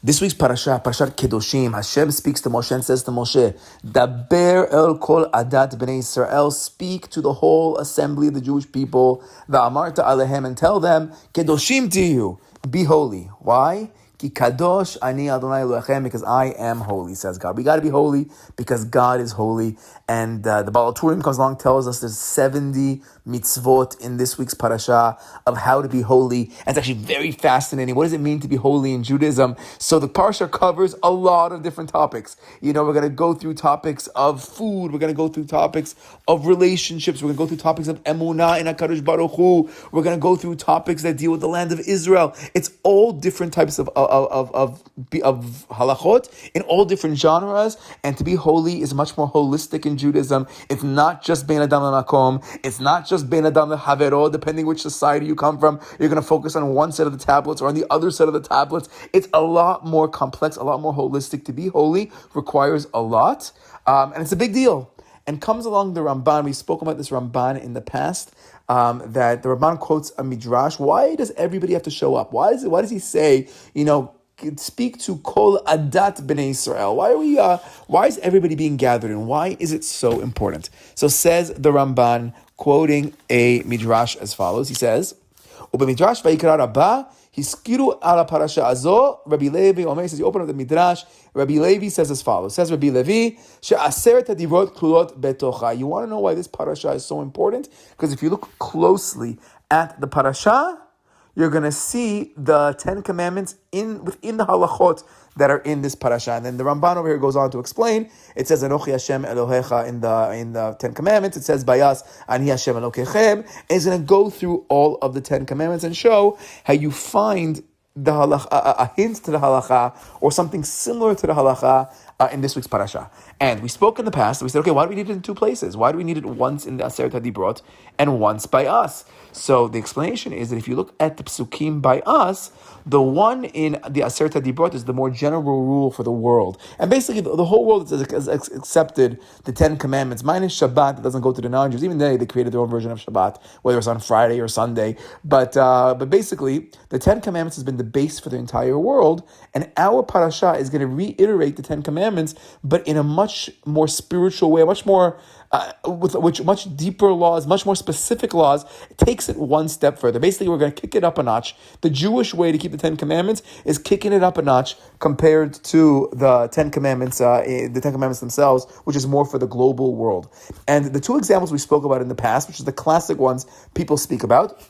This week's parasha, Parashat Kedoshim, Hashem speaks to Moshe and says to Moshe, Daber el kol adat bnei Yisrael, speak to the whole assembly of the Jewish people, va'amarta alehem, and tell them, Kedoshim tiyu, be holy. Why? Ki kadosh ani Adonai Elohechem, because I am holy, says God. We got to be holy because God is holy. And the Baal Turim comes along, tells us there's 70 mitzvot in this week's parasha of how to be holy. And it's actually very fascinating. What does it mean to be holy in Judaism? So the parasha covers a lot of different topics. We're going to go through topics of food. We're going to go through topics of relationships. We're going to go through topics of emunah in HaKadosh Baruch Hu. We're going to go through topics that deal with the land of Israel. It's all different types of halachot in all different genres. And to be holy is much more holistic in Judaism. It's not just bein adam lemakom. It's not just bein adam lehavero. Depending which society you come from, you're going to focus on one set of the tablets or on the other set of the tablets. It's a lot more complex, a lot more holistic. To be holy requires a lot, and it's a big deal. And comes along the Ramban. We spoke about this Ramban in the past. That the Ramban quotes a midrash. Why does everybody have to show up? Why does he say, speak to kol adat bnei Israel? Why is everybody being gathered, and why is it so important? So says the Ramban, quoting a midrash as follows. He says, "Ubemidrash vayikra Rabbah hiskiru ala parasha azo." Rabbi Levi Omer says, you open up the midrash. Rabbi Levi says as follows. Says Rabbi Levi, she'aseret hadivot klulot betocha. You want to know why this parasha is so important? Because if you look closely at the parasha, you're going to see the 10 commandments within the halachot that are in this parasha. And then the Ramban over here goes on to explain. It says, Anochi Hashem Elohecha in the 10 commandments. It says, Bayas Ani Hashem Elokechem. And it's going to go through all of the 10 commandments and show how you find the halacha, a hint to the halacha, or something similar to the halacha in this week's parasha. And we spoke in the past, we said, okay, why do we need it in two places? Why do we need it once in the Aseret HaDibrot and once by us? So the explanation is that if you look at the psukim by us, the one in the Aseret HaDibrot is the more general rule for the world. And basically, the whole world has accepted the 10 commandments, minus Shabbat, that doesn't go to the non-Jews. Even they created their own version of Shabbat, whether it's on Friday or Sunday. But basically, the 10 commandments has been the base for the entire world, and our parasha is going to reiterate the 10 commandments, but in a much more spiritual way, much more with much deeper laws, much more specific laws. It takes it one step further. Basically, we're going to kick it up a notch. The Jewish way to keep the 10 commandments is kicking it up a notch compared to the 10 commandments, themselves, which is more for the global world. And the two examples we spoke about in the past, which is the classic ones people speak about,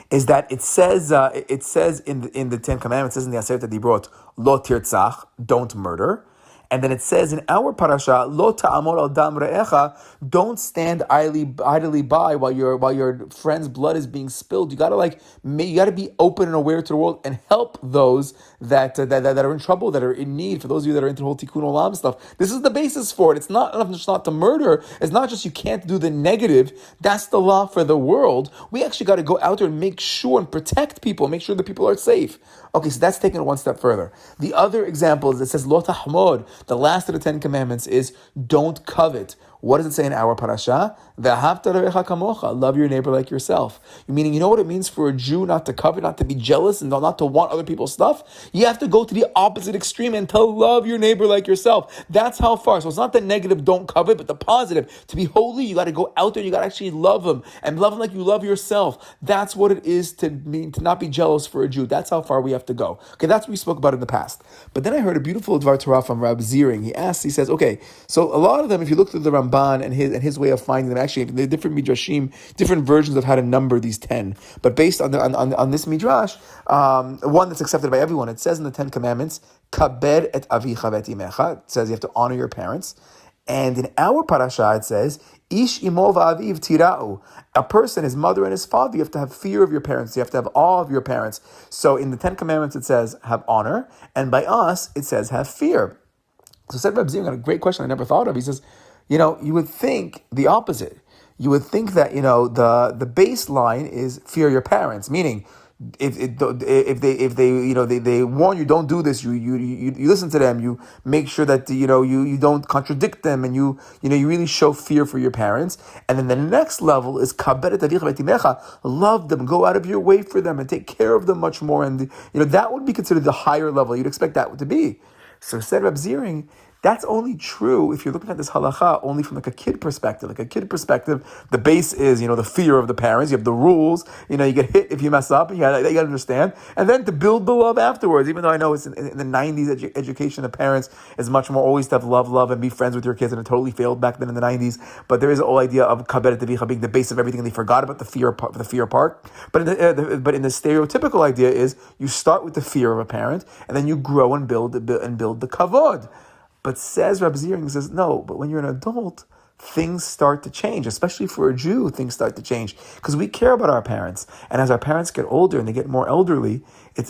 is that it says in the 10 commandments, it says in the Aseret HaDibrot, lo tirtzach, don't murder. And then it says in our parasha, lo ta'amor al dam re'echa, don't stand idly by while your friend's blood is being spilled. You gotta be open and aware to the world and help those that are in trouble, that are in need. For those of you that are into the whole tikkun olam stuff, this is the basis for it. It's not enough just not to murder. It's not just you can't do the negative. That's the law for the world. We actually got to go out there and make sure and protect people, make sure that people are safe. Okay, so that's taken it one step further. The other example is it says lo tahmod. The last of the 10 commandments is don't covet. What does it say in our parasha? V'ahavta l'recha kamocha. Love your neighbor like yourself. Meaning, you know what it means for a Jew not to covet, not to be jealous, and not to want other people's stuff? You have to go to the opposite extreme and to love your neighbor like yourself. That's how far. So it's not the negative, don't covet, but the positive. To be holy, you got to go out there, you got to actually love him, and love him like you love yourself. That's what it is to not be jealous for a Jew. That's how far we have to go. Okay, that's what we spoke about in the past. But then I heard a beautiful Dvar Torah from Rab Ziering. He says, okay, so a lot of them, if you look through the Ramban and his way of finding them, actually, there are different midrashim, different versions of how to number these 10. But based on this midrash, one that's accepted by everyone, it says in the 10 commandments, kabed et avicha v'et imecha. It says you have to honor your parents. And in our parasha, it says, ish imo v'aviv tira'u. A person, his mother and his father, you have to have fear of your parents. You have to have awe of your parents. So in the 10 commandments, it says, have honor. And by us, it says, have fear. So said Reb Zion, got a great question I never thought of. He says, you would think the opposite. You would think that, the baseline is fear your parents, meaning if they they warn you, don't do this, you listen to them, you make sure that you don't contradict them, and you really show fear for your parents. And then the next level is kaberet avicha v'timecha, love them, go out of your way for them, and take care of them much more. And that would be considered the higher level. You'd expect that to be. So said Reb Ziering, that's only true if you're looking at this halacha only from like a kid perspective. Like a kid perspective, the base is, the fear of the parents. You have the rules. You get hit if you mess up. You got to understand. And then to build the love afterwards, even though I know it's in the 90s, education of parents is much more always to have love, and be friends with your kids. And it totally failed back then in the 90s. But there is a whole idea of kaberet avicha being the base of everything. And they forgot about the fear part. But in the stereotypical idea is you start with the fear of a parent, and then you grow and build the kavod. But says Reb Ziering, says, no, but when you're an adult, things start to change, especially for a Jew, things start to change. Because we care about our parents. And as our parents get older and they get more elderly,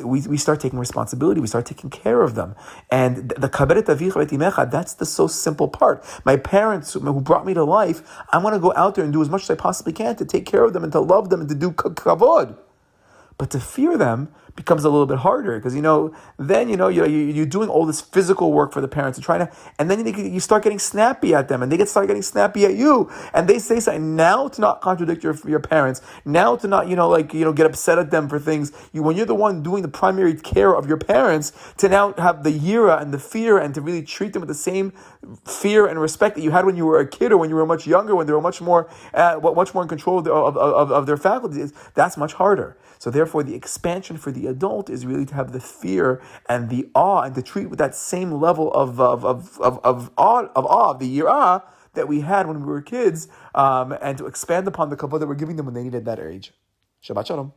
we start taking responsibility. We start taking care of them. And the kaberet avicha v'timecha, that's the so simple part. My parents who brought me to life, I want to go out there and do as much as I possibly can to take care of them and to love them and to do kavod. But to fear them becomes a little bit harder because then you're doing all this physical work for the parents and then you start getting snappy at them, and they start getting snappy at you, and they say something now to not contradict your parents, now to not get upset at them for things. When you're the one doing the primary care of your parents, to now have the yira and the fear, and to really treat them with the same fear and respect that you had when you were a kid or when you were much younger, when they were much more in control of their faculties. That's much harder. So therefore, the expansion for the adult is really to have the fear and the awe, and to treat with that same level of awe, the yirah that we had when we were kids, and to expand upon the kavod that we're giving them when they needed that age. Shabbat shalom.